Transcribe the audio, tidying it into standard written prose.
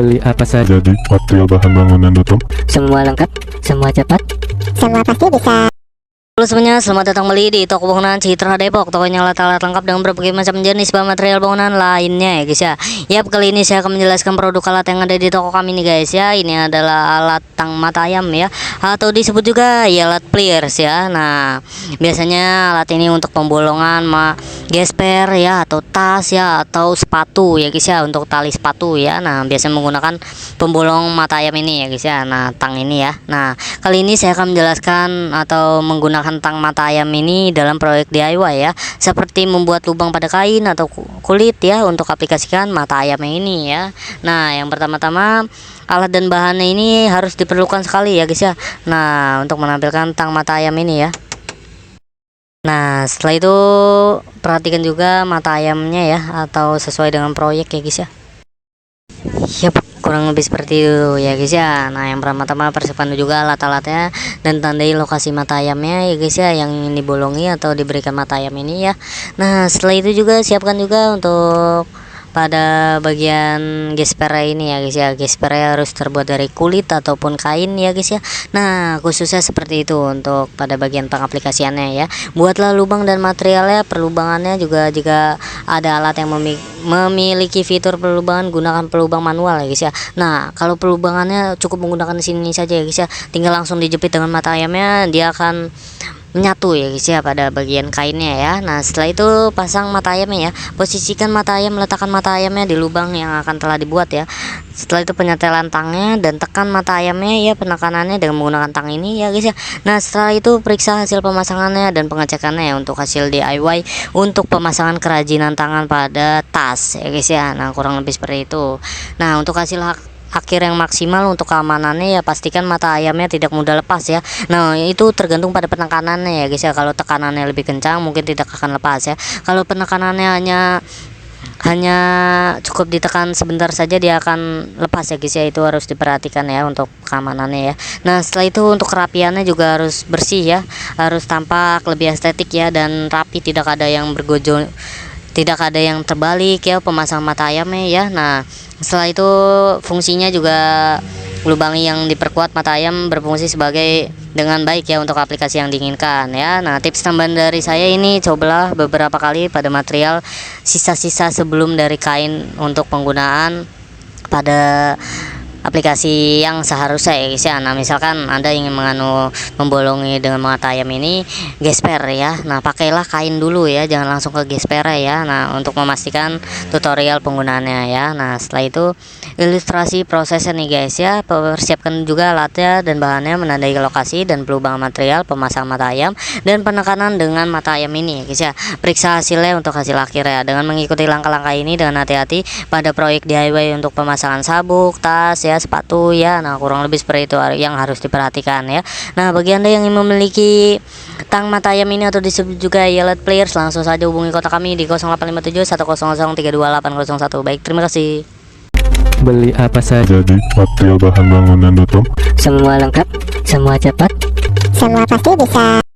Beli apa saja Jadi material bahan bangunan tutup. Semua lengkap, semua cepat, Semua pasti bisa. Halo semuanya, selamat datang kembali di toko bangunan Citra Depok. Tokonya alat-alat lengkap dengan berbagai macam jenis bahan material bangunan lainnya ya guys ya. Yap, kali ini saya akan menjelaskan produk alat yang ada di toko kami nih guys ya. Ini adalah alat tang mata ayam ya, atau disebut juga ya alat pliers ya. Nah, biasanya alat ini untuk pembolongan gesper ya, atau tas ya, atau sepatu ya guys ya, untuk tali sepatu ya. Nah, biasanya menggunakan pembolong mata ayam ini ya guys ya. Nah, tang ini ya. Nah, kali ini saya akan menjelaskan atau menggunakan tang mata ayam ini dalam proyek DIY ya, seperti membuat lubang pada kain atau kulit ya, untuk aplikasikan mata ayam ini ya. Nah, yang pertama-tama alat dan bahannya ini harus diperlukan sekali ya guys ya. Nah, untuk menampilkan tang mata ayam ini ya. Nah, setelah itu perhatikan juga mata ayamnya ya, atau sesuai dengan proyek ya guys ya. Yap, kurang lebih seperti itu ya guys ya. Nah, yang pertama-tama persiapkan juga alat-alatnya dan tandai lokasi mata ayamnya ya guys ya, yang ingin dibolongi atau diberikan mata ayam ini ya. Nah, setelah itu juga siapkan juga untuk pada bagian gesper ini ya guys ya. Gesper harus terbuat dari kulit ataupun kain ya guys ya. Nah, khususnya seperti itu untuk pada bagian pengaplikasiannya ya. Buatlah lubang dan materialnya, perlubangannya juga jika ada alat yang memiliki fitur pelubangan, gunakan pelubang manual ya guys ya. Nah, kalau pelubangannya cukup menggunakan sini saja ya guys ya, tinggal langsung dijepit dengan mata ayamnya, dia akan menyatu ya guys ya pada bagian kainnya ya. Nah, setelah itu pasang mata ayamnya ya. Posisikan mata ayam, letakkan mata ayamnya di lubang yang akan telah dibuat ya. Setelah itu penyetelan tangnya dan tekan mata ayamnya ya, penekanannya dengan menggunakan tang ini ya guys ya. Nah, setelah itu periksa hasil pemasangannya dan pengecekannya ya, untuk hasil DIY untuk pemasangan kerajinan tangan pada tas ya guys ya. Nah, kurang lebih seperti itu. Nah, untuk hasil akhir yang maksimal untuk keamanannya ya, pastikan mata ayamnya tidak mudah lepas ya. Nah, itu tergantung pada penekanannya ya guys ya. Kalau tekanannya lebih kencang mungkin tidak akan lepas ya. Kalau penekanannya hanya cukup ditekan sebentar saja, dia akan lepas ya guys ya. Itu harus diperhatikan ya untuk keamanannya ya. Nah, setelah itu untuk kerapiannya juga harus bersih ya, harus tampak lebih estetik ya dan rapi, tidak ada yang bergojol, tidak ada yang terbalik ya pemasang mata ayamnya ya. Nah, setelah itu fungsinya juga lubang yang diperkuat mata ayam berfungsi sebagai dengan baik ya untuk aplikasi yang diinginkan ya. Nah, tips tambahan dari saya ini, cobalah beberapa kali pada material sisa-sisa sebelum dari kain untuk penggunaan pada aplikasi yang seharusnya ya guys ya. Nah, misalkan Anda ingin membolongi dengan mata ayam ini gesper ya. Nah, pakailah kain dulu ya, jangan langsung ke gesper ya. Nah, untuk memastikan tutorial penggunaannya ya. Nah, setelah itu ilustrasi prosesnya nih guys ya. Persiapkan juga alatnya dan bahannya, menandai lokasi dan pelubang material, pemasang mata ayam dan penekanan dengan mata ayam ini ya guys ya. Periksa hasilnya untuk hasil akhir ya, dengan mengikuti langkah-langkah ini dengan hati-hati pada proyek DIY untuk pemasangan sabuk, tas ya, sepatu ya. Nah, kurang lebih seperti itu yang harus diperhatikan ya. Nah, bagi Anda yang memiliki tang mata ayam ini atau disebut juga alat pliers, langsung saja hubungi kontak kami di 0857 100 32801. Baik, terima kasih. beli apa saja Jadi material bahan bangunan tutup. Semua lengkap, semua cepat, Semua pasti bisa.